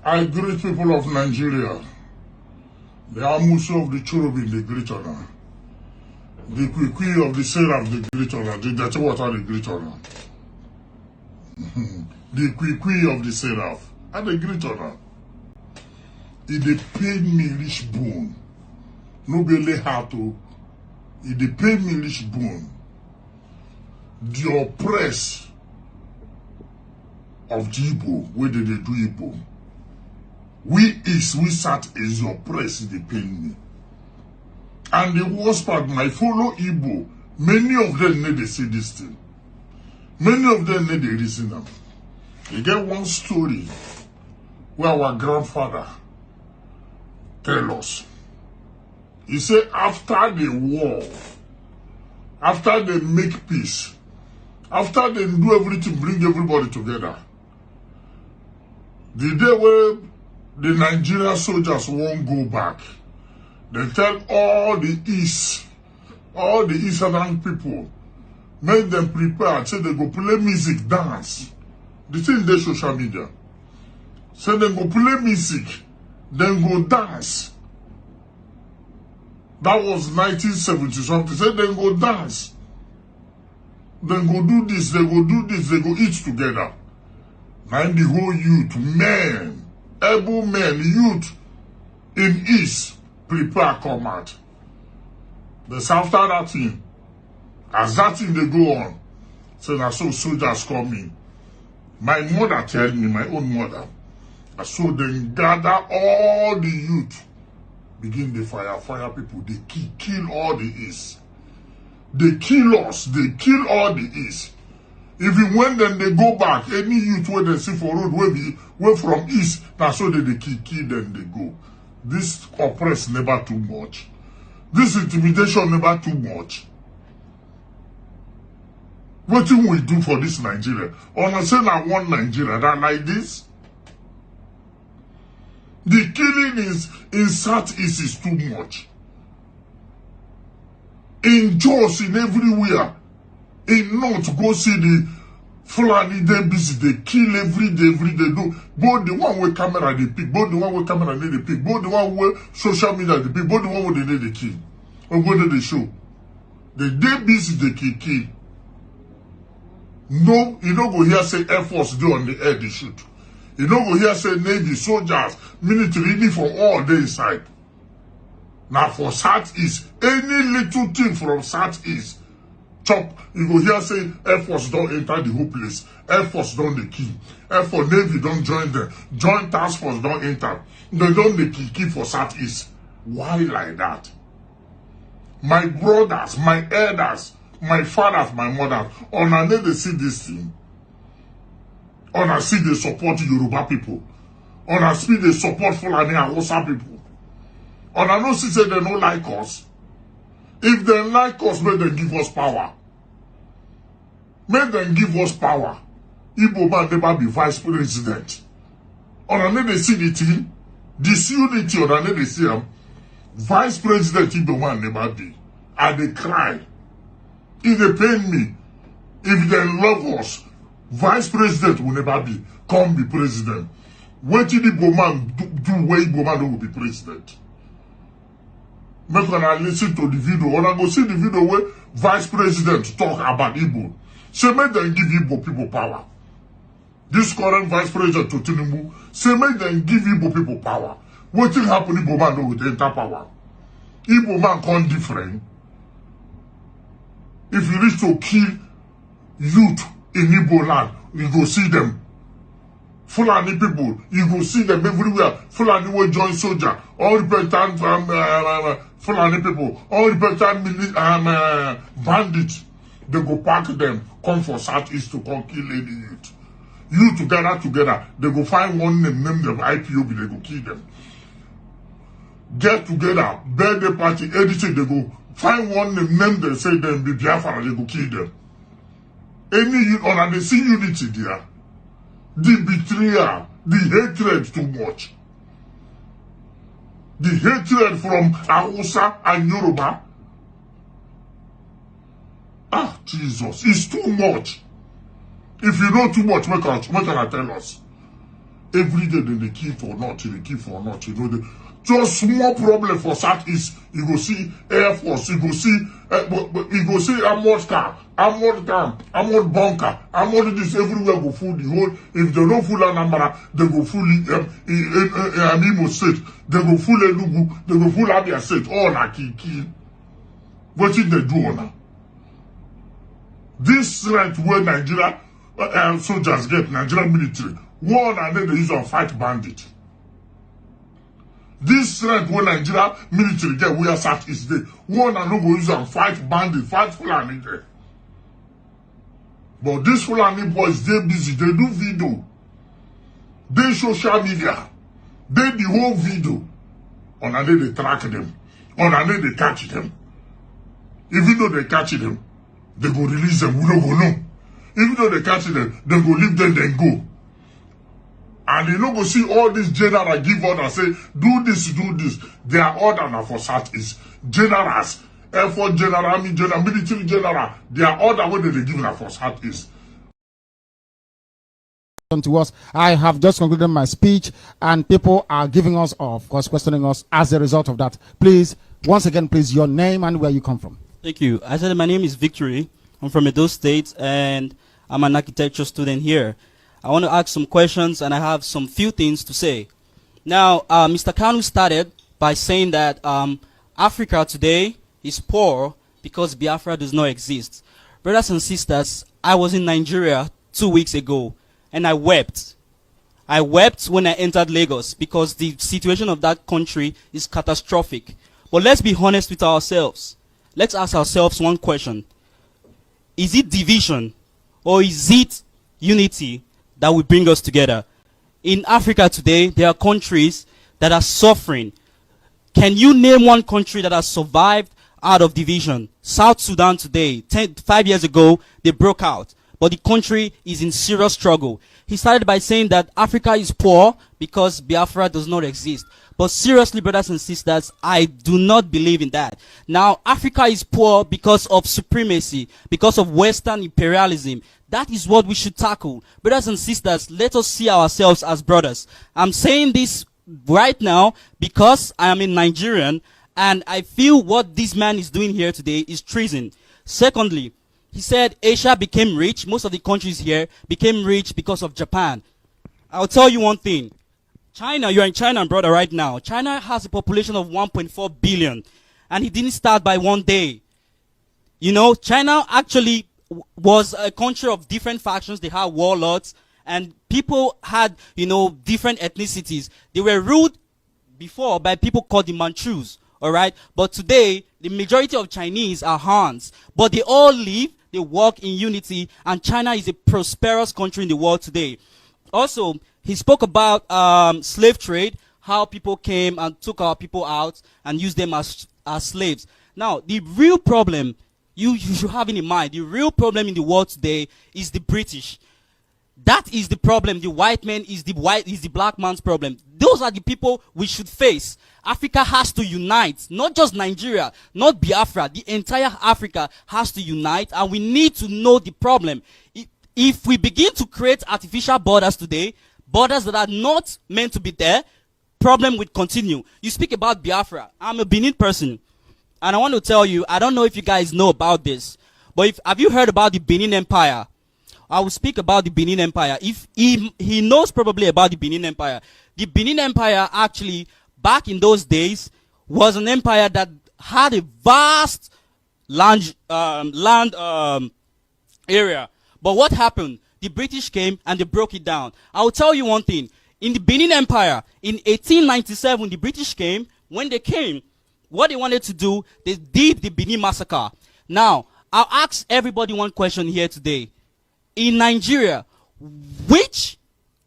I greet people of Nigeria. The Amuso of the Cherubim, the great honor. The Kwikwi of the Seraph, the great honor. The Dachawata, the great honor. The Kwikwi of the Seraph, and the great honor. It dey pain me rich bone. No be lay heart to. It dey pain me rich bone. The oppress of the Igbo, where they do Igbo. We sat is your press, they pain me. And the worst part, my fellow Igbo, many of them need to see this thing. Many of them need to listen them. You get one story where our grandfather tell us. He said after the war, after they make peace, after they do everything, bring everybody together, the day where the Nigerian soldiers won't go back, they tell all the Eastern people, make them prepare, say they go play music, dance. The thing they social media. Say they go play music, then go dance. That was 1970 something. Say they go dance. Then go do this, they go do this, they go eat together. And the whole youth, men, able men, youth in East, prepare come out. But after that thing, as that thing they go on, so now so soldiers come in. My mother tell me, my own mother, I saw them gather all the youth, begin the fire people, they kill all the East. They kill us, they kill all the East. Even when then they go back, any youth where they see for road, where from East, that's so they kill them, they go. This oppress never too much. This intimidation never too much. What do we do for this Nigeria? Honestly, I want Nigeria that like this. The killing is in Southeast is too much. In Jos, in everywhere. In North, go see the Fulani, they busy, they kill every day, do. Both the one with camera, they pick, both the one with camera, they pick, both the one with social media, they pick, both the one with they need to kill. Or whether they show. They busy, they kill. No, you don't go here say Air Force do on the air, they shoot. You don't go here say Navy, soldiers, military, for all day inside. Now for Southeast, any little thing from Southeast, chop, you go here say Air Force don't enter the whole place. Air Force don't the key. Air Force, Navy don't join them. Joint Task Force don't enter. They don't the key for Southeast. Why like that? My brothers, my elders, my fathers, my mothers, on a need they see this thing. On a see they support Yoruba people. On a see they support Fulani and Hausa people. On a no see say they don't like us. If they like us, make them give us power. Make them give us power. Igbo man never be vice president. On a need they see the thing. This unity on a need they see them. Vice president Igbo man never be. And they cry. If they pain me, if they love us, vice president will never be. Come be president. What did Igbo man do where Igbo man will be president? Make when I listen to the video, when I go see the video where vice president talk about Igbo, say make them give Igbo people power. This current vice president to Tinubu, say make them give Igbo people power. What thing happen Igbo man will enter power? Igbo man can't different. If you reach to kill youth in Igbo land, you go see them. Fulani people, you go see them everywhere. Fulani will join soldier. All repentant Fulani people, all repentant bandits. They go pack them, come for Southeast to come kill any youth. You together, they go find one name them IPOB, they go kill them. Get together, birthday party, anything, they go find one name them, say them be Biafra, they go kill them. Any youth, or they see unity there. The betrayal, the hatred too much. The hatred from Hausa and Yoruba. Ah, Jesus, it's too much. If you know too much, make can I tell us? every day they kill for nothing, they kill for nothing. You know, just small problem for Southeast. You go see Air Force, you go see armored car, armored camp, armored bunker, armored this everywhere go full the whole. If they don't full Anambra, they go full Imo State, they go full Enugu, they go full Abia State, all na kill. What did they do now? This strength where Nigeria soldiers get, Nigerian military, one and then they use on fight bandit. This strength where Nigeria military get where Southeast day, one and no go use on fight bandit, fight Fulani there. But these Fulani boys, they busy, they do video, they social media, they the whole video, on a day they track them, on a day they catch them. Even though they catch them, they go release them, we don't go no. Even though they catch them, they go leave them, then go. And you don't go see all these generals give orders, say, do this, do this. They are order now for Southeast. Generals, Air Force General, Army General, Military General, they are order what they give now for Southeast. To us, I have just concluded my speech, and people are giving us, of course, questioning us as a result of that. Please, once again, please, your name and where you come from. Thank you. I said my name is Victory. I'm from Edo State, and I'm an architecture student here. I want to ask some questions, and I have some few things to say. Now, Mr. Kanu started by saying that Africa today is poor because Biafra does not exist. Brothers and sisters, I was in Nigeria 2 weeks ago, and I wept. I wept when I entered Lagos because the situation of that country is catastrophic. But let's be honest with ourselves. Let's ask ourselves one question. Is it division or is it unity that will bring us together? In Africa today, there are countries that are suffering. Can you name one country that has survived out of division? South Sudan today, 5 years ago, they broke out. But the country is in serious struggle. He started by saying that Africa is poor because Biafra does not exist. But seriously, brothers and sisters, I do not believe in that. Now, Africa is poor because of supremacy, because of Western imperialism. That is what we should tackle. Brothers and sisters, let us see ourselves as brothers. I'm saying this right now because I am a Nigerian, and I feel what this man is doing here today is treason. Secondly, he said Asia became rich. Most of the countries here became rich because of Japan. I'll tell you one thing. China, you're in China, brother, right now. China has a population of 1.4 billion. And he didn't start by one day. You know, China actually was a country of different factions. They had warlords. And people had, you know, different ethnicities. They were ruled before by people called the Manchus. All right? But today, the majority of Chinese are Hans. But they all live, they work in unity. And China is a prosperous country in the world today. Also, he spoke about slave trade, how people came and took our people out and used them as slaves. Now, the real problem you should have in mind, the real problem in the world today is the British. That is the problem. The white man is the black man's problem. Those are the people we should face. Africa has to unite, not just Nigeria, not Biafra. The entire Africa has to unite, and we need to know the problem. If we begin to create artificial borders today, borders that are not meant to be there, problem will continue. You speak about Biafra. I'm a Benin person. And I want to tell you, I don't know if you guys know about this, but have you heard about the Benin Empire? I will speak about the Benin Empire. If he knows probably about the Benin Empire. The Benin Empire actually, back in those days, was an empire that had a vast land area. But what happened? The British came and they broke it down. I will tell you one thing. In the Benin Empire, in 1897, the British came. When they came, what they wanted to do, they did the Benin Massacre. Now, I'll ask everybody one question here today. In Nigeria, which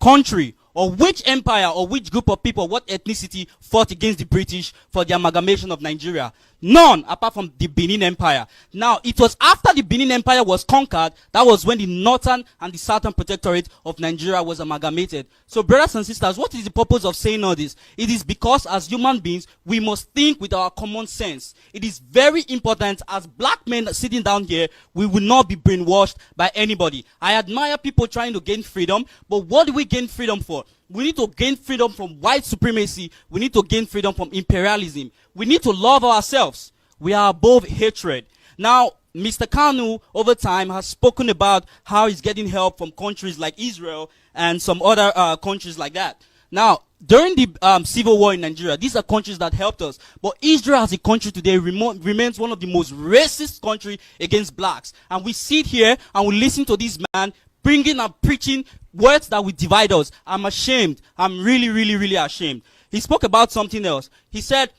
country or which empire or which group of people, what ethnicity fought against the British for the amalgamation of Nigeria? None, apart from the Benin Empire. Now, it was after the Benin Empire was conquered, that was when the northern and the southern protectorate of Nigeria was amalgamated. So, brothers and sisters, what is the purpose of saying all this? It is because as human beings, we must think with our common sense. It is very important as black men sitting down here, we will not be brainwashed by anybody. I admire people trying to gain freedom, but what do we gain freedom for? We need to gain freedom from white supremacy. We need to gain freedom from imperialism. We need to love ourselves. We are above hatred. Now, Mr. Kanu, over time, has spoken about how he's getting help from countries like Israel and some other countries like that. Now, during the civil war in Nigeria, these are countries that helped us. But Israel as a country today remains one of the most racist countries against blacks. And we sit here and we listen to this man bringing and preaching words that will divide us. I'm ashamed. I'm really, really, really ashamed. He spoke about something else. He said,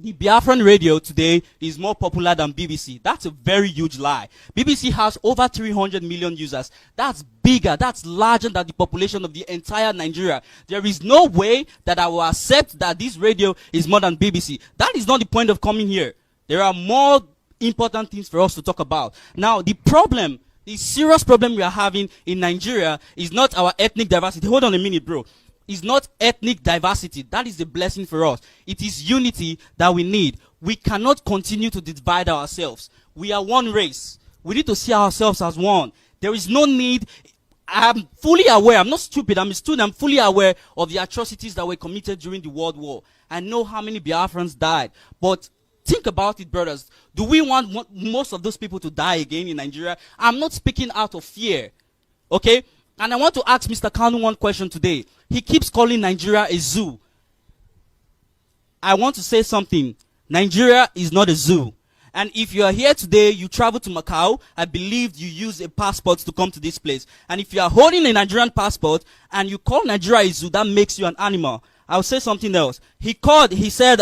the Biafran radio today is more popular than BBC. That's a very huge lie. BBC has over 300 million users. That's bigger, that's larger than the population of the entire Nigeria. There is no way that I will accept that this radio is more than BBC. That is not the point of coming here. There are more important things for us to talk about. Now, the problem, the serious problem we are having in Nigeria is not our ethnic diversity. Hold on a minute, bro. It's not ethnic diversity. That is a blessing for us. It is unity that we need. We cannot continue to divide ourselves. We are one race. We need to see ourselves as one. There is no need. I'm fully aware. I'm not stupid. I'm a student. I'm fully aware of the atrocities that were committed during the World War. I know how many Biafrans died. But think about it, brothers. Do we want most of those people to die again in Nigeria? I'm not speaking out of fear. Okay? And I want to ask Mr. Kanu one question today. He keeps calling Nigeria a zoo. I want to say something. Nigeria is not a zoo. And if you are here today, you travel to Macau, I believe you use a passport to come to this place. And if you are holding a Nigerian passport and you call Nigeria a zoo, that makes you an animal. I'll say something else. He said,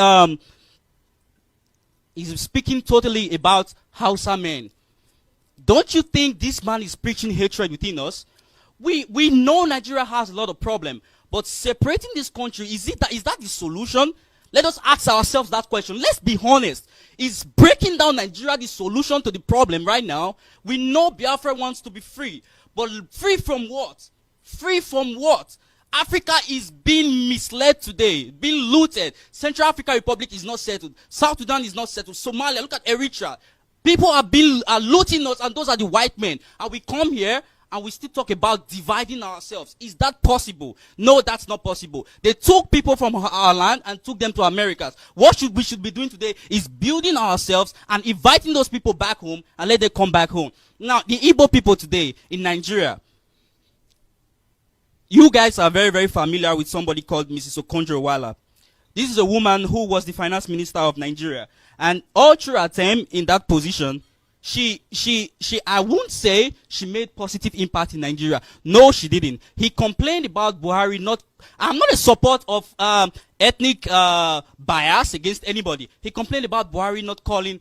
he's speaking totally about Hausa men. Don't you think this man is preaching hatred within us? We know Nigeria has a lot of problem, but separating this country, is that the solution? Let us ask ourselves that question. Let's be honest. Is breaking down Nigeria the solution to the problem right now? We know Biafra wants to be free, but free from what? Free from what? Africa is being misled today, being looted. Central African Republic is not settled. South Sudan is not settled. Somalia, look at Eritrea. People are looting us, and those are the white men. And we come here and we still talk about dividing ourselves. Is that possible? No, that's not possible. They took people from our land and took them to Americas. What we should be doing today is building ourselves and inviting those people back home and let them come back home. Now, the Igbo people today in Nigeria, you guys are very, very familiar with somebody called Mrs. Okonjo-Iweala. This is a woman who was the finance minister of Nigeria. And all through her time in that position, I won't say she made positive impact in Nigeria. No, she didn't. He complained about Buhari I'm not a support of ethnic bias against anybody. He complained about Buhari not calling,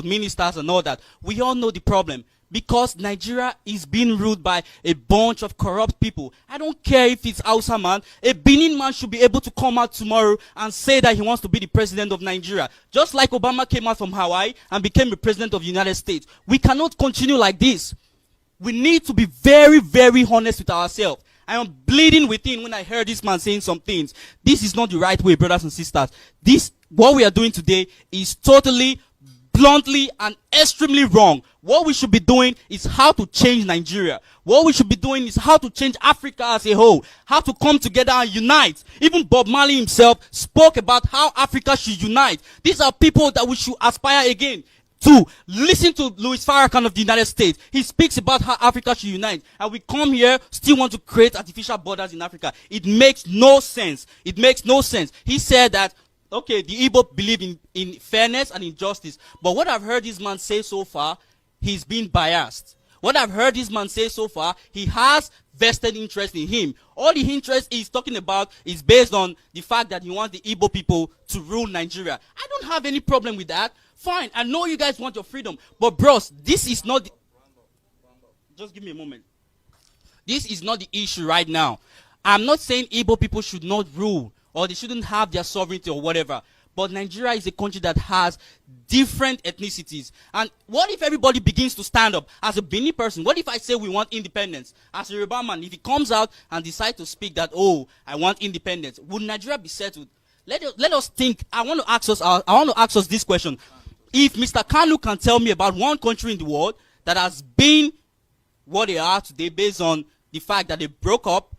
ministers and all that. We all know the problem. Because Nigeria is being ruled by a bunch of corrupt people. I don't care if it's Hausa man. A Benin man should be able to come out tomorrow and say that he wants to be the president of Nigeria. Just like Obama came out from Hawaii and became the president of the United States. We cannot continue like this. We need to be very, very honest with ourselves. I am bleeding within when I heard this man saying some things. This is not the right way, brothers and sisters. What we are doing today is totally, bluntly, and extremely wrong. What we should be doing is how to change Nigeria. What we should be doing is how to change Africa as a whole. How to come together and unite. Even Bob Marley himself spoke about how Africa should unite. These are people that we should aspire again to. Listen to Louis Farrakhan of the United States. He speaks about how Africa should unite. And we come here, still want to create artificial borders in Africa. It makes no sense. It makes no sense. He said that, okay, the Igbo believe in fairness and in justice. But what I've heard this man say so far, he's been biased. What I've heard this man say so far, he has vested interest in him. All the interest he's talking about is based on the fact that he wants the Igbo people to rule Nigeria. I don't have any problem with that. Fine, I know you guys want your freedom. But bros, this is not just give me a moment. This is not the issue right now. I'm not saying Igbo people should not rule or they shouldn't have their sovereignty or whatever. But Nigeria is a country that has different ethnicities. And what if everybody begins to stand up? As a Benin person, what if I say we want independence? As a Yoruba man, if he comes out and decides to speak that, oh, I want independence, would Nigeria be settled? Let us think. I want to ask us this question. If Mr. Kanu can tell me about one country in the world that has been what they are today based on the fact that they broke up,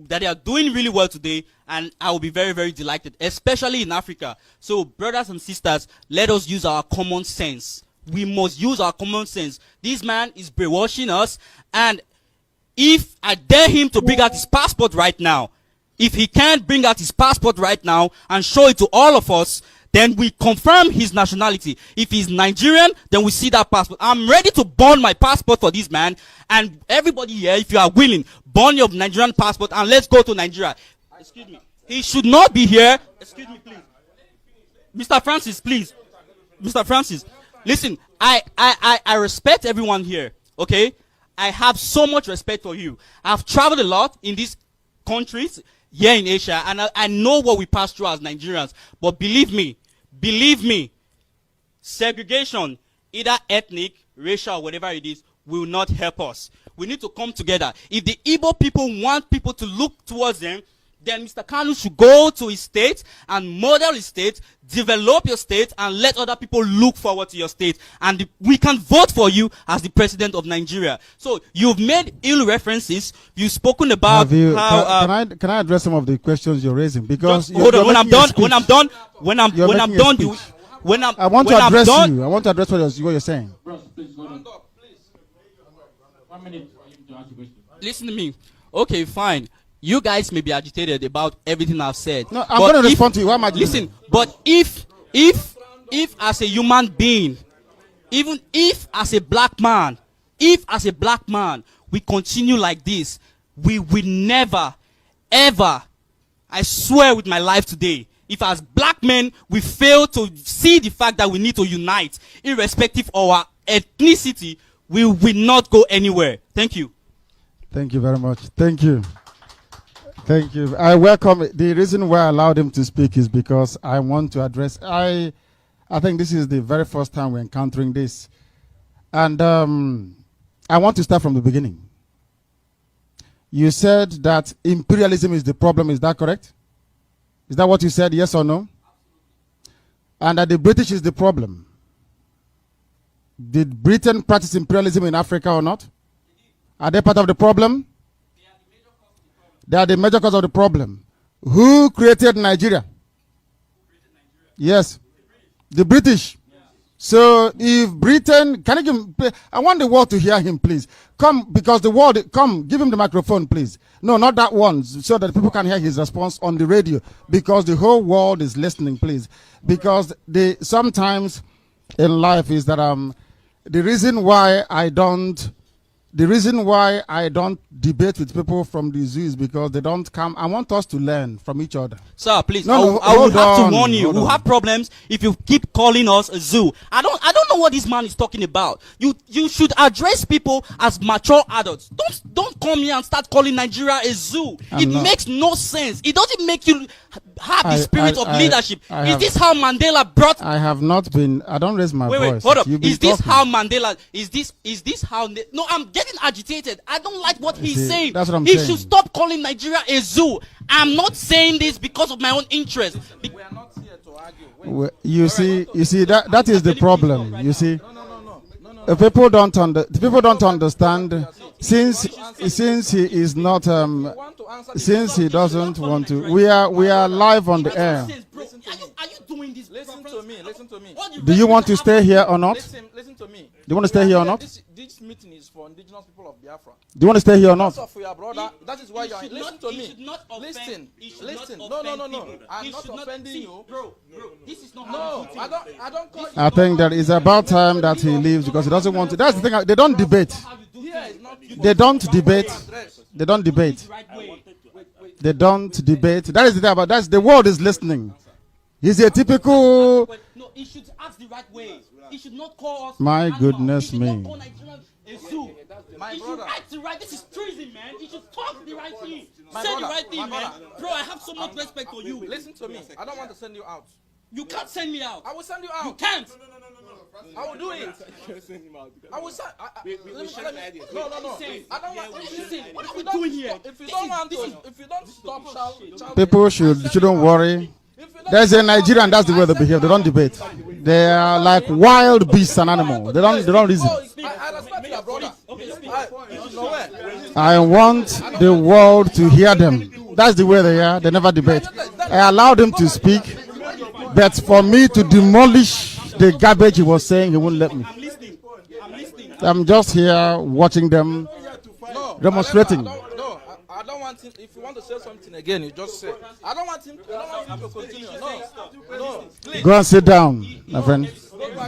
that they are doing really well today, and I will be very, very delighted, especially in Africa. So, brothers and sisters, let us use our common sense. We must use our common sense. This man is brainwashing us, and if I dare him to bring out his passport right now, if he can't bring out his passport right now and show it to all of us, then we confirm his nationality. If he's Nigerian, then we see that passport. I'm ready to burn my passport for this man. And everybody here, if you are willing, burn your Nigerian passport and let's go to Nigeria. Excuse me. He should not be here. Excuse me, please. Mr. Francis, please. Mr. Francis, listen, I respect everyone here, okay? I have so much respect for you. I've traveled a lot in these countries here in Asia, and I know what we pass through as Nigerians. But believe me, segregation, either ethnic, racial, whatever it is, will not help us. We need to come together. If the Igbo people want people to look towards them, then Mr. Kanu should go to his state and model his state, develop your state, and let other people look forward to your state. And we can vote for you as the president of Nigeria. So you've made ill references. You've spoken about how. Can I address some of the questions you're raising? Because hold on. When I'm done, I want to address you. I want to address what you're saying. Please, hold on. 1 minute for him to answer the question. Listen to me. Okay, fine. You guys may be agitated about everything I've said. No, I'm going to respond to you. Why am I listen, but if as a human being, even if as a black man, we continue like this, we will never, ever, I swear with my life today, if as black men we fail to see the fact that we need to unite, irrespective of our ethnicity, we will not go anywhere. Thank you. Thank you very much. Thank you. Thank you. I welcome it. The reason why I allowed him to speak is because I want to address. I think this is the very first time we're encountering this, and I want to start from the beginning. You said that imperialism is the problem. Is that correct? Is that what you said? Yes or no? And that the British is the problem. Did Britain practice imperialism in Africa or not? Are they part of the problem? They are the major cause of the problem. Who created Nigeria? Yes, the British. So if Britain, can you give, I want the world to hear him, please. Come, because the world, come, give him the microphone, please. No, not that one, so that people can hear his response on the radio, because the whole world is listening, please. Because sometimes in life is that the reason why I don't debate with people from the zoo is because they don't come. I want us to learn from each other. Sir, please, I will have to warn you. We'll have problems if you keep calling us a zoo. I don't know what this man is talking about. You should address people as mature adults. Don't come here and start calling Nigeria a zoo. It makes no sense. It doesn't make you have the spirit of leadership. Is this how Mandela brought? I have not been. I don't raise my voice. Wait, hold up. Is this how Mandela? Is this how? No, I'm getting agitated. I don't like what he's saying. That's what I'm saying. He should stop calling Nigeria a zoo. I'm not saying this because of my own interest. We are not here to argue. You see that is the problem. You see, No. people don't understand. Since he is not since he doesn't want to. We are live on the air. Are you doing this? Listen to me. Do you want to stay here or not? Listen to me. Do you want to stay here or not? This meeting is for indigenous people of Biafra. Do you want to stay here or not? For your brother, that is why you are. Listen to me. Listen. No. I'm not offending you, bro. This is not. No, I don't call you. I think that it's about time that he leaves because he doesn't want to. That's the thing. They don't debate. They don't debate. They don't debate. They don't debate. That is the thing about that's the world is listening. He's a typical. No, he should ask the right way. He should not call us. My goodness me. My brother. This is treason, man. He should talk the right thing. Say the right thing, man. Bro, I have so much respect for you. Listen to me. I don't want to send you out. You can't send me out. I will send you out. You can't. I will do it. I will send. No. I don't want. Listen, what are we doing here? If you don't stop shouting. People shouldn't worry. There's a Nigerian, that's the way they behave. They don't debate. They are like wild beasts and animals. They don't reason. I respect your brother. I want the world to hear them. That's the way they are. They never debate. I allowed him to speak, but for me to demolish the garbage he was saying, he wouldn't let me. I'm just here watching them demonstrating. I don't want him. If you want to say something again, you just say. I don't want him to continue. No, please. Go and sit down, my friend.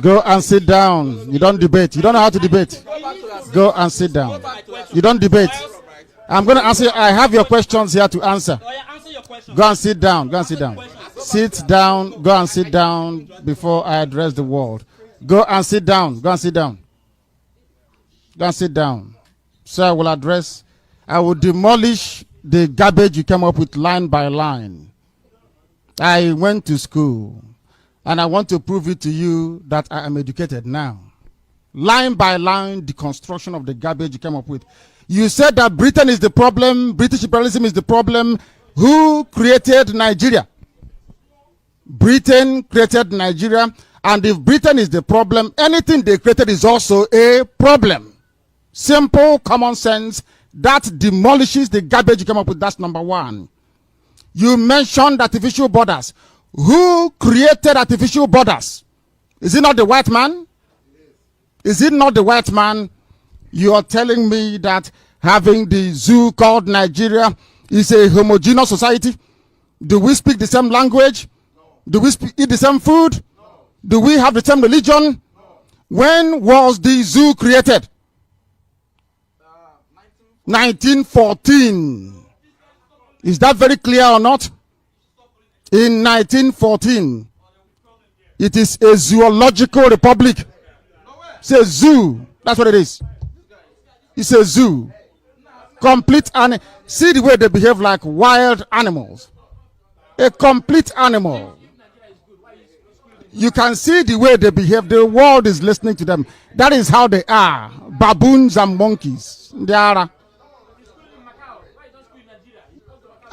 Go and sit down. You don't debate. You don't know how to debate. Go and sit down. You don't debate. I'm going to answer. I have your questions here to answer. Go and sit down. Go and sit down. Sit down. Go and sit down before I address the world. Go and sit down. Go and sit down. Go and sit down. So I will demolish the garbage you came up with line by line. I went to school, and I want to prove it to you that I am educated now. Line by line, deconstruction of the garbage you came up with. You said that Britain is the problem, British imperialism is the problem. Who created Nigeria? Britain created Nigeria, and if Britain is the problem, anything they created is also a problem. Simple common sense. That demolishes the garbage you came up with. That's number one. You mentioned artificial borders. Who created artificial borders? Is it not the white man? Is it not the white man? You are telling me that having the zoo called Nigeria is a homogeneous society? Do we speak the same language? Do we eat the same food? Do we have the same religion? When was the zoo created? 1914. Is that very clear or not? In 1914, it is a zoological republic. It's a zoo. That's what it is. It's a zoo. Complete and see the way they behave like wild animals. A complete animal. You can see the way they behave. The world is listening to them. That is how they are. Baboons and monkeys. They are.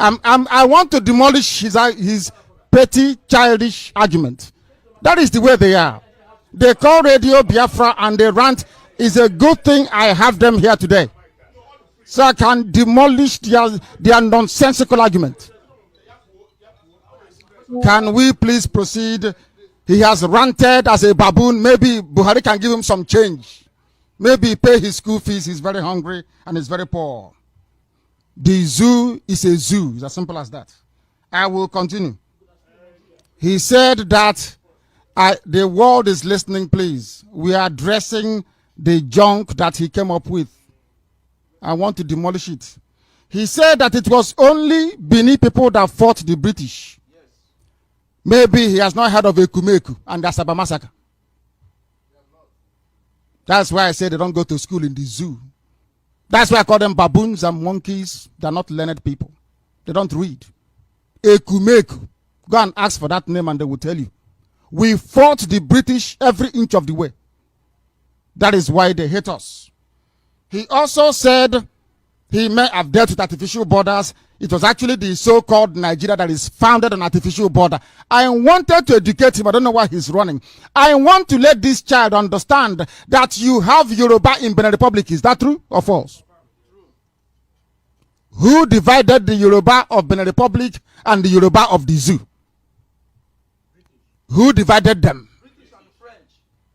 I want to demolish his petty, childish argument. That is the way they are. They call Radio Biafra and they rant. It's a good thing I have them here today, so I can demolish their nonsensical argument. Can we please proceed? He has ranted as a baboon. Maybe Buhari can give him some change. Maybe pay his school fees. He's very hungry and he's very poor. The zoo is a zoo. It's as simple as that. I will continue. He said that the world is listening, please. We are addressing the junk that he came up with. I want to demolish it. He said that it was only Bini people that fought the British. Yes. Maybe he has not heard of Ekumeku and the Asaba massacre. That's why I say they don't go to school in the zoo. That's why I call them baboons and monkeys. They're not learned people. They don't read. Ekumeku. Go and ask for that name and they will tell you. We fought the British every inch of the way. That is why they hate us. He also said he may have dealt with artificial borders. It was actually the so-called Nigeria that is founded on artificial border. I wanted to educate him. I don't know why he's running. I want to let this child understand that you have Yoruba in Benin Republic. Is that true or false? Who divided the Yoruba of Benin Republic and the Yoruba of the zoo? Who divided them?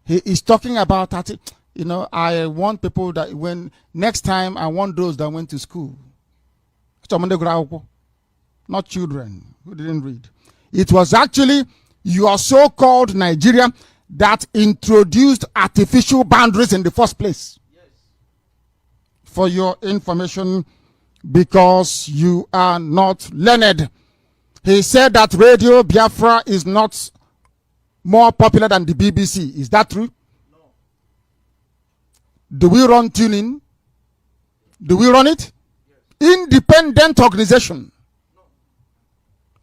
He is talking about that. You know, I want people that when next time I want those that went to school. Not children who didn't read. It was actually your so-called Nigeria that introduced artificial boundaries in the first place. Yes. For your information, because you are not learned. He said that Radio Biafra is not more popular than the BBC. Is that true? No. Do we run tuning? Do we run it? Independent organization.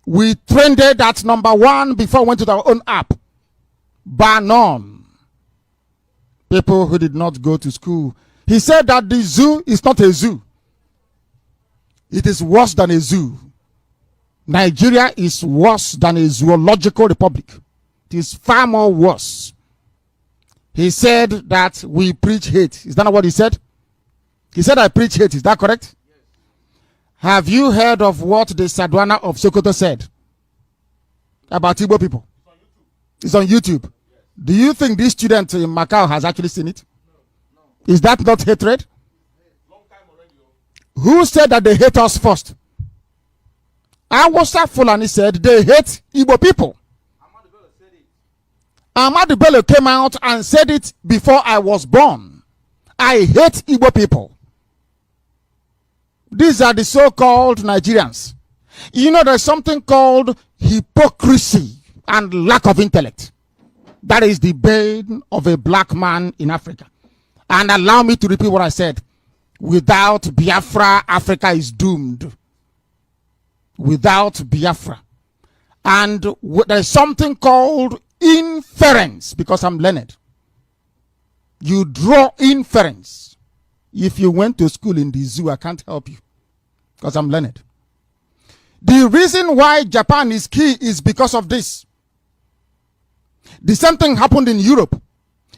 We trended at #1 before we went to our own app. Bar none. People who did not go to school. He said that the zoo is not a zoo. It is worse than a zoo. Nigeria is worse than a zoological republic. It is far more worse. He said that we preach hate. Is that not what he said? He said I preach hate. Is that correct? Yes. Have you heard of what the Sadwana of Sokoto said about Igbo people? It's on YouTube. Yes. Do you think this student in Macau has actually seen it? No. Is that not hatred? Long time already. Who said that they hate us first? Awasa Fulani said they hate Igbo people. Ahmadu Bello came out and said it before I was born. I hate Igbo people. These are the so-called Nigerians. You know, there's something called hypocrisy and lack of intellect. That is the bane of a black man in Africa. And allow me to repeat what I said. Without Biafra, Africa is doomed. Without Biafra. And there's something called inference, because I'm learned. You draw inference. If you went to school in the zoo, I can't help you, because I'm learned. The reason why Japan is key is because of this. The same thing happened in Europe.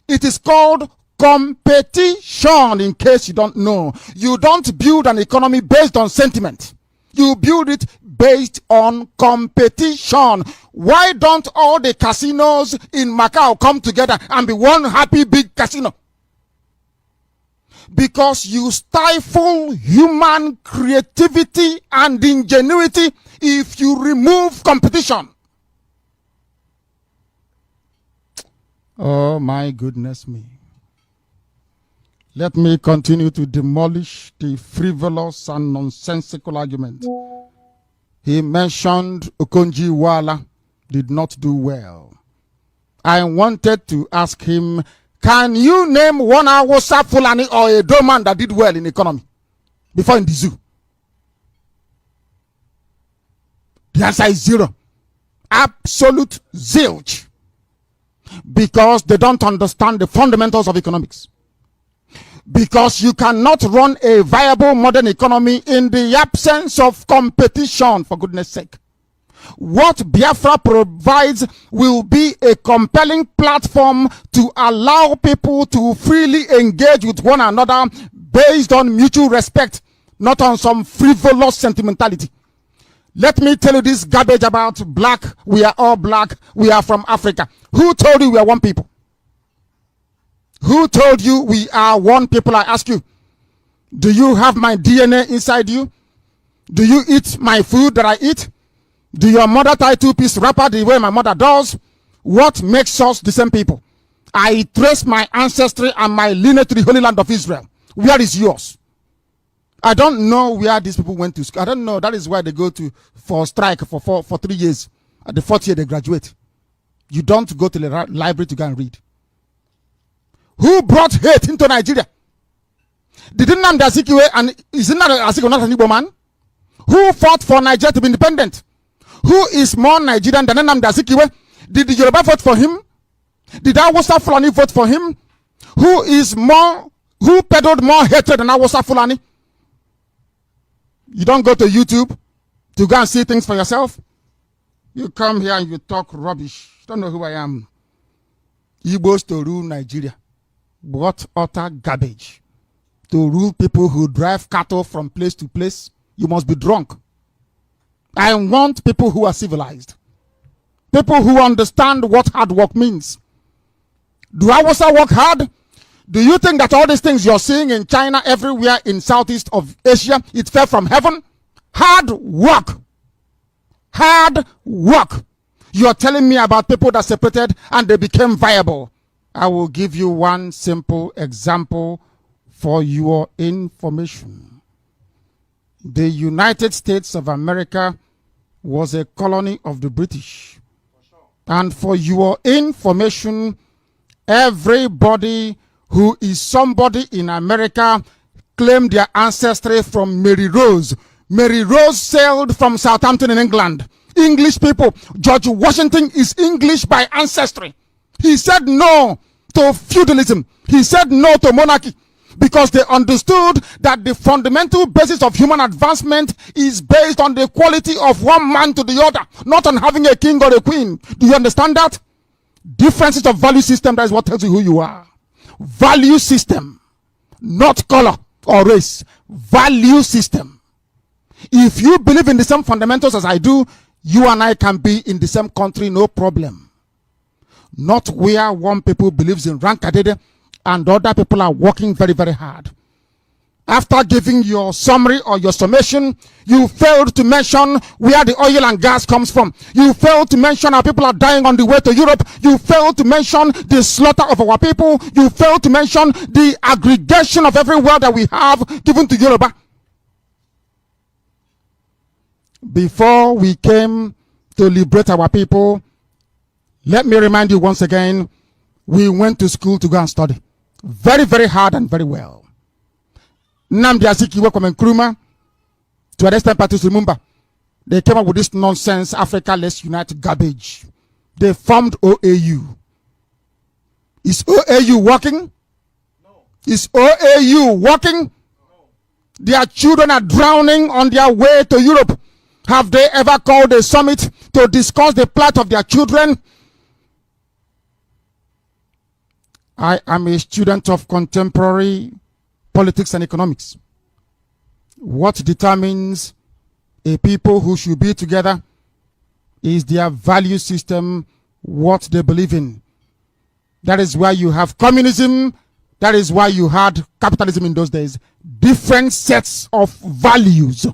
It is called competition, in case you don't know. You don't build an economy based on sentiment. You build it based on competition. Why don't all the casinos in Macau come together and be one happy big casino? Because you stifle human creativity and ingenuity if you remove competition. Oh my goodness me. Let me continue to demolish the frivolous and nonsensical argument. He mentioned Okonji Iweala did not do well. I wanted to ask him, can you name one Hausa Fulani or a Doman that did well in economy before in the zoo? The answer is zero. Absolute zilch. Because they don't understand the fundamentals of economics. Because you cannot run a viable modern economy in the absence of competition, for goodness sake. What Biafra provides will be a compelling platform to allow people to freely engage with one another based on mutual respect, not on some frivolous sentimentality. Let me tell you this garbage about black. We are all black. We are from Africa. Who told you we are one people? Who told you we are one people? I ask you. Do you have my DNA inside you? Do you eat my food that I eat? Do your mother tie two-piece wrapper the way my mother does? What makes us the same people? I trace my ancestry and my lineage to the Holy Land of Israel. Where is yours? I don't know where these people went to school. I don't know. That is why they go to for strike for 3 years. At the 4th year, they graduate. You don't go to the library to go and read. Who brought hate into Nigeria? Did Nnamdi Azikiwe, and is Nnamdi Azikiwe not an Igbo man? Who fought for Nigeria to be independent? Who is more Nigerian than Nnamdi Azikiwe? Did the Yoruba vote for him? Did Hausa Fulani vote for him? Who peddled more hatred than Hausa Fulani? You don't go to YouTube to go and see things for yourself. You come here and you talk rubbish. You don't know who I am. Igbos to rule Nigeria. What utter garbage. To rule people who drive cattle from place to place. You must be drunk. I want people who are civilized. People who understand what hard work means. Do Hausa work hard? Do you think that all these things you're seeing in China, everywhere in Southeast of Asia, it fell from heaven? Hard work. Hard work. You're telling me about people that separated and they became viable. I will give you one simple example for your information. The United States of America was a colony of the British. And for your information, everybody who is somebody in America claim their ancestry from Mary Rose. Mary Rose sailed from Southampton in England. English people. George Washington is English by ancestry. He said no to feudalism. He said no to monarchy. Because they understood that the fundamental basis of human advancement is based on the quality of one man to the other, not on having a king or a queen. Do you understand that? Differences of value system, that is what tells you who you are. Value system, not color. or race. Value system. If you believe in the same fundamentals as I do, you and I can be in the same country, no problem. Not where one people believes in rankadede and other people are working very, very hard. After giving your summary or your summation, you failed to mention where the oil and gas comes from. You failed to mention how people are dying on the way to Europe. You failed to mention the slaughter of our people. You failed to mention the aggregation of every word that we have given to Yoruba. Before we came to liberate our people, let me remind you once again, we went to school to go and study. Very, very hard and very well. Nnamdi Azikiwe from Nkrumah to arrest parties, remember, they came up with this nonsense, Africa Let's Unite garbage. They formed OAU. Is OAU working? No. Is OAU working? No. Their children are drowning on their way to Europe. Have they ever called a summit to discuss the plight of their children? I am a student of contemporary politics and economics. What determines a people who should be together is their value system, what they believe in. That is why you have communism. That is why you had capitalism in those days. Different sets of values.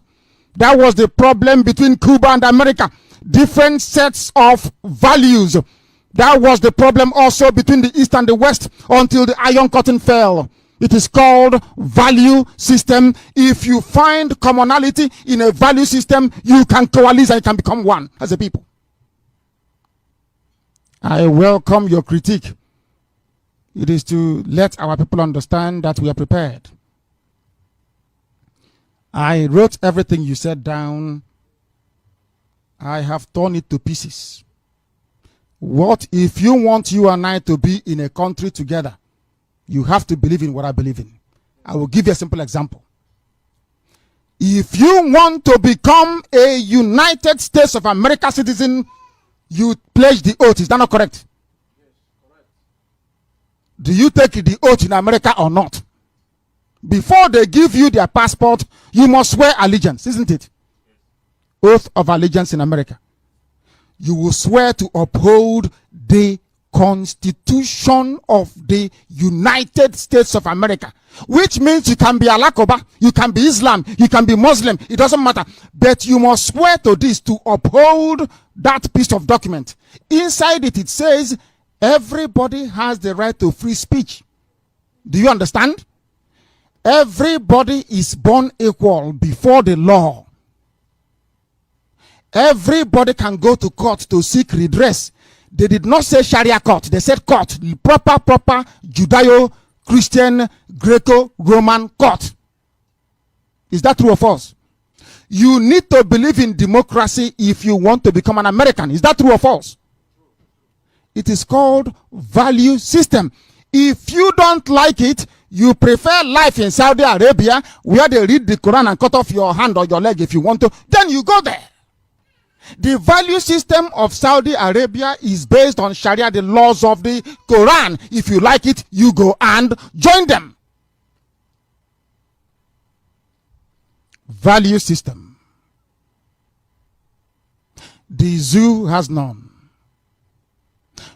That was the problem between Cuba and America. Different sets of values. That was the problem also between the East and the West until the Iron Curtain fell. It is called value system. If you find commonality in a value system, you can coalesce and you can become one as a people. I welcome your critique. It is to let our people understand that we are prepared. I wrote everything you said down. I have torn it to pieces. What if you want you and I to be in a country together? You have to believe in what I believe in. I will give you a simple example. If you want to become a United States of America citizen, you pledge the oath. Is that not correct? Yes, correct. Do you take the oath in America or not? Before they give you their passport, you must swear allegiance, isn't it? Yes. Oath of allegiance in America. You will swear to uphold the Constitution of the United States of America, which means you can be Alakoba, you can be Islam, you can be Muslim, it doesn't matter, but you must swear to this, to uphold that piece of document. Inside it, it says everybody has the right to free speech. Do you understand? Everybody is born equal before the law. Everybody can go to court to seek redress. They did not say Sharia court. They said court. Proper Judeo-Christian, Greco-Roman court. Is that true or false? You need to believe in democracy if you want to become an American. Is that true or false? It is called value system. If you don't like it, you prefer life in Saudi Arabia where they read the Quran and cut off your hand or your leg if you want to, then you go there. The value system of Saudi Arabia is based on Sharia, the laws of the Quran. If you like it, you go and join them. Value system. The zoo has none.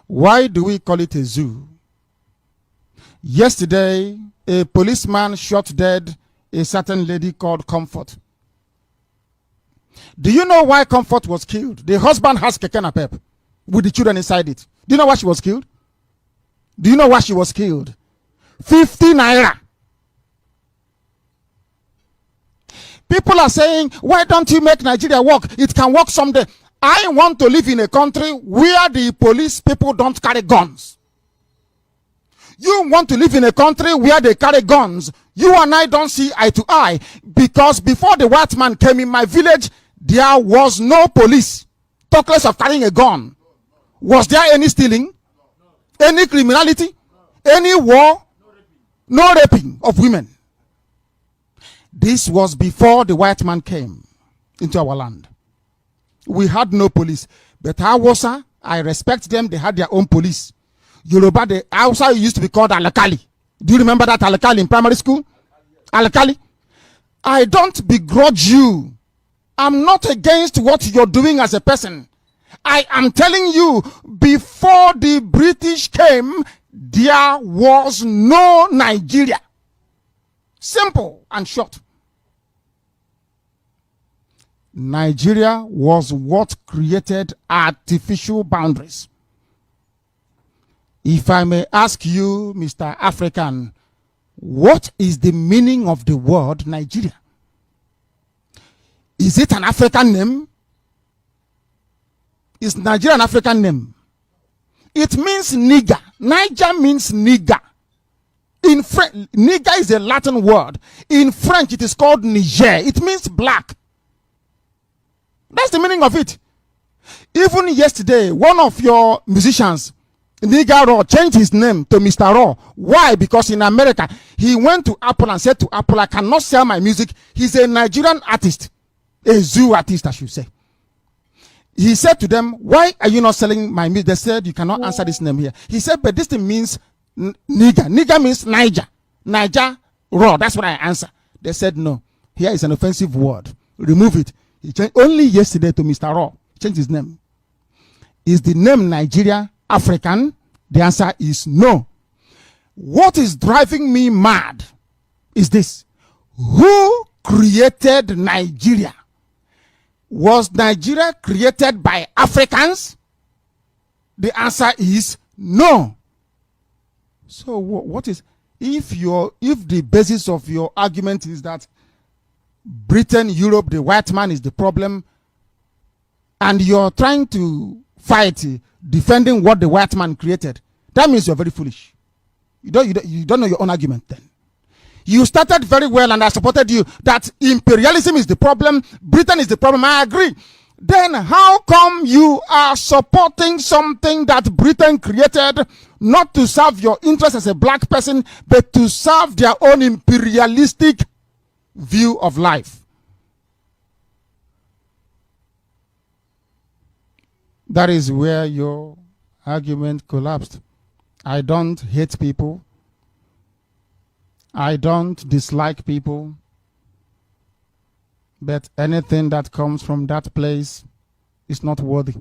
Why do we call it a zoo? Yesterday, a policeman shot dead a certain lady called Comfort. Do you know why Comfort was killed? The husband has keke napep with the children inside it. Do you know why she was killed? Do you know why she was killed? 50 naira. People are saying, why don't you make Nigeria work? It can work someday. I want to live in a country where the police people don't carry guns. You want to live in a country where they carry guns. You and I don't see eye to eye. Because before the white man came in my village, there was no police. Talk less of carrying a gun. Was there any stealing? Any criminality? Any war? No raping of women. This was before the white man came into our land. We had no police. But Hausa, I respect them. They had their own police. Yoruba, the Hausa used to be called Alakali. Do you remember that Alakali in primary school? Alkali, I don't begrudge you. I'm not against what you're doing as a person. I am telling you, before the British came, there was no Nigeria. Simple and short. Nigeria was what created artificial boundaries. If I may ask you, Mr. African, what is the meaning of the word Nigeria? Is it an African name? Is Nigeria an African name? It means nigger. Niger means nigger. In French, nigger is a Latin word. In French, it is called Niger. It means black. That's the meaning of it. Even yesterday, one of your musicians, Nigger Raw, changed his name to Mr. Raw. Why? Because in America, he went to Apple and said to Apple, I cannot sell my music. He's a Nigerian artist. A zoo artist, I should say. He said to them, why are you not selling my music? They said, you cannot answer this name here. He said, but this thing means nigger. Nigger means Niger. Niger Raw. That's what I answer. They said, no. Here is an offensive word. Remove it. He changed only yesterday to Mr. Raw. Changed his name. Is the name Nigeria African? The answer is no. What is driving me mad is this. Who created Nigeria? Was Nigeria created by Africans? The answer is no. So what is, if the basis of your argument is that Britain, Europe, the white man is the problem, and you're trying to fight defending what the white man created, that means you're very foolish. You don't know your own argument then. You started very well and I supported you that imperialism is the problem, Britain is the problem. I agree. Then how come you are supporting something that Britain created not to serve your interest as a black person, but to serve their own imperialistic view of life? That is where your argument collapsed. I don't hate people. I don't dislike people. But anything that comes from that place is not worthy.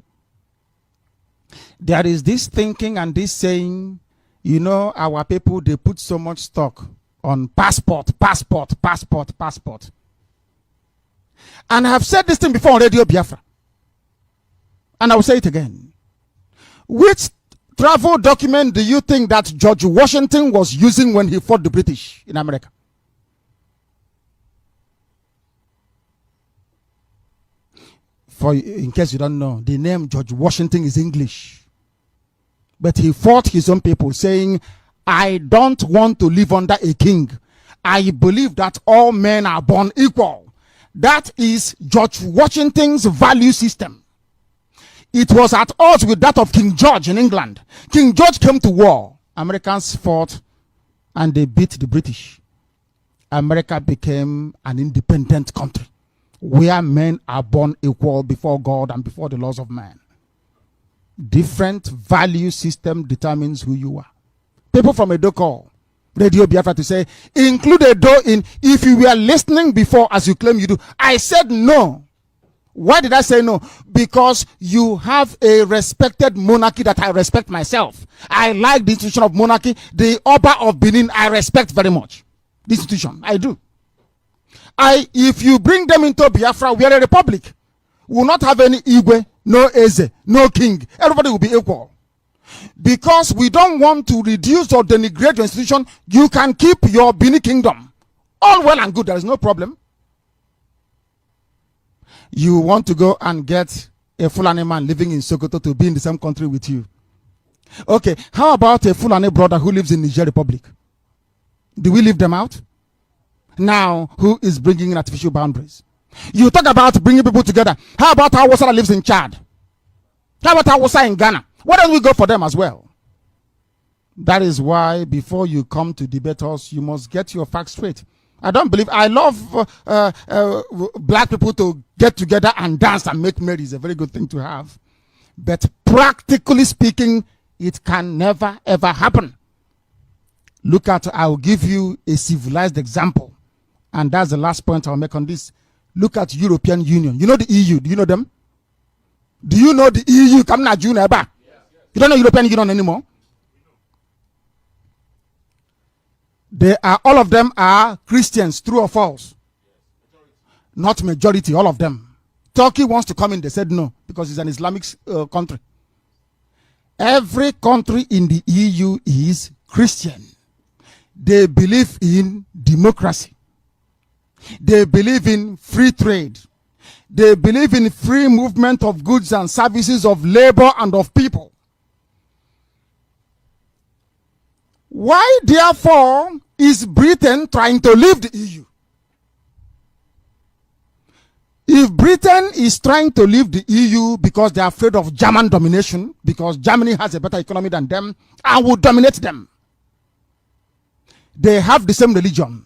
There is this thinking and this saying, you know, our people, they put so much stock on passport. And I have said this thing before on Radio Biafra. And I will say it again. Which travel document do you think that George Washington was using when he fought the British in America? In case you don't know, the name George Washington is English. But he fought his own people saying, I don't want to live under a king. I believe that all men are born equal. That is George Washington's value system. It was at odds with that of King George in England. King George came to war. Americans fought and they beat the British. America became an independent country where men are born equal before God and before the laws of man. Different value system determines who you are. People from Edo call Radio Biafra to say, include Edo in, if you were listening before as you claim you do. I said no. Why did I say no? Because you have a respected monarchy that I respect myself. I like the institution of monarchy. The Oba of Benin, I respect very much. The institution, I do. If you bring them into Biafra, we are a republic. We will not have any Igwe, no Eze, no king. Everybody will be equal. Because we don't want to reduce or denigrate your institution, you can keep your Benin kingdom. All well and good, there is no problem. You want to go and get a Fulani man living in Sokoto to be in the same country with you. Okay, how about a Fulani brother who lives in Niger Republic? Do we leave them out? Now, who is bringing in artificial boundaries? You talk about bringing people together. How about Hausa that lives in Chad? How about Hausa in Ghana? Why don't we go for them as well? That is why before you come to debate us, you must get your facts straight. I don't believe, I love black people to get together and dance and make merry. It's a very good thing to have. But practically speaking, it can never ever happen. Look at, I'll give you a civilized example. And that's the last point I'll make on this. Look at European Union. You know the EU. Do you know them? Do you know the EU? Come now, June. You don't know European Union anymore? They are, all of them are Christians, true or false? Not majority, all of them. Turkey wants to come in. They said no, because it's an Islamic country. Every country in the EU is Christian. They believe in democracy. They believe in free trade. They believe in free movement of goods and services, of labor and of people. Why, therefore, is Britain trying to leave the EU? If Britain is trying to leave the EU because they are afraid of German domination, because Germany has a better economy than them and will dominate them, they have the same religion,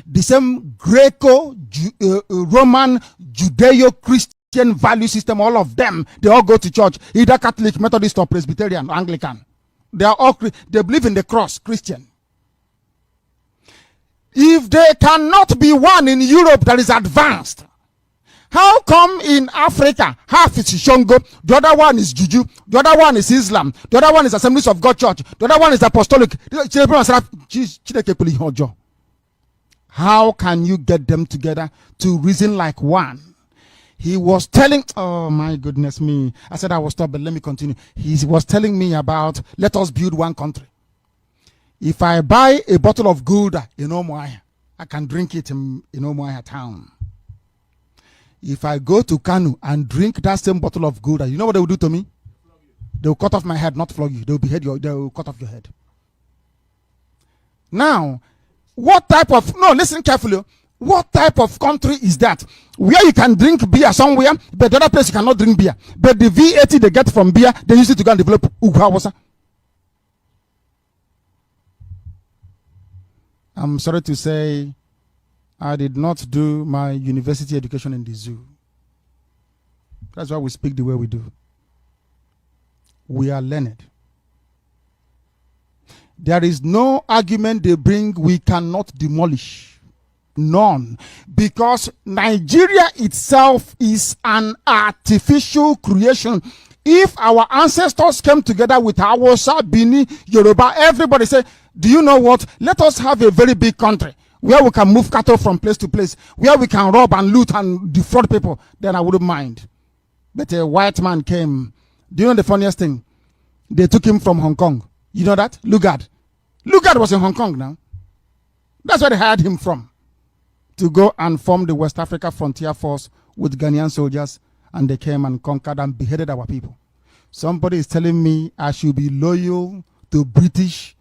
the same Greco-Roman, Judeo-Christian value system, all of them. They all go to church, either Catholic, Methodist, or Presbyterian, or Anglican. They are all, they believe in the cross, Christian. If they cannot be one in Europe that is advanced, how come in Africa, half is Shongo, the other one is Juju, the other one is Islam, the other one is Assemblies of God Church, the other one is Apostolic? How can you get them together to reason like one? He was telling, oh my goodness me. I said I will stop, but let me continue. He was telling me about, let us build one country. If I buy a bottle of Gouda in Omoaya, I can drink it in Omoaya town. If I go to Kanu and drink that same bottle of Gouda, you know what they will do to me? They will cut off my head, not flog you. They will behead you. They will cut off your head. Now, what type of, no, listen carefully. What type of country is that? Where you can drink beer somewhere, but the other place you cannot drink beer. But the VAT they get from beer, they use it to go and develop Ugawasa. I'm sorry to say, I did not do my university education in the zoo. That's why we speak the way we do. We are learned. There is no argument they bring we cannot demolish. None. Because Nigeria itself is an artificial creation. If our ancestors came together with Hausa, Bini, Yoruba, everybody say, do you know what? Let us have a very big country where we can move cattle from place to place, where we can rob and loot and defraud people. Then I wouldn't mind. But a white man came. Do you know the funniest thing? They took him from Hong Kong. You know that? Lugard. Lugard was in Hong Kong now. That's where they hired him from, to go and form the West Africa Frontier Force with Ghanaian soldiers, and they came and conquered and beheaded our people. Somebody is telling me I should be loyal to British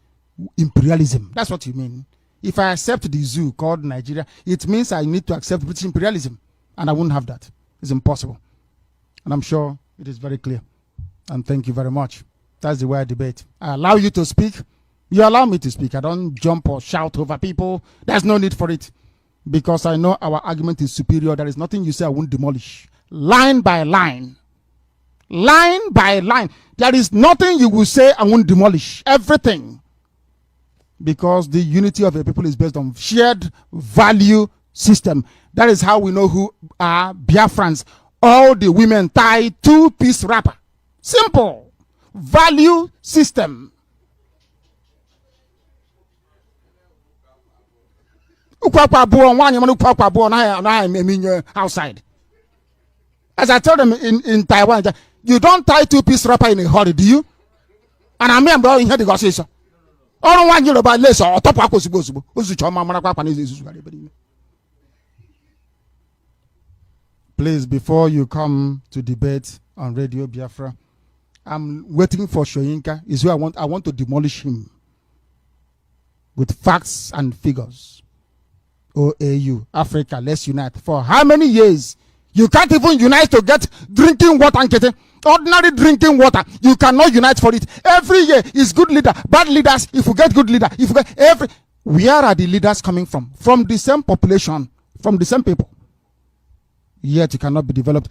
imperialism. That's what you mean. If I accept the zoo called Nigeria, it means I need to accept British imperialism, and I wouldn't have that. It's impossible. And I'm sure it is very clear. And thank you very much. That's the way I debate. I allow you to speak. You allow me to speak. I don't jump or shout over people. There's no need for it. Because I know our argument is superior. There is nothing you say I won't demolish. Line by line. Line by line. There is nothing you will say I won't demolish. Everything. Because the unity of a people is based on shared value system. That is how we know who are Biafrans. All the women tie two-piece wrapper. Simple. Value system. Outside. As I tell them in Taiwan, you don't tie two-piece wrapper in a hurry, do you? And I mean, bro, in here the gossip. All one year about less or top. Please, before you come to debate on Radio Biafra, I'm waiting for Shoyinka. Is who I want to demolish him with facts and figures. OAU, Africa, let's unite. For how many years? You can't even unite to get drinking water and get ordinary drinking water. You cannot unite for it. Every year is good leader, bad leaders. If you get good leader, if you get where are the leaders coming from? From the same population, from the same people. Yet you cannot be developed.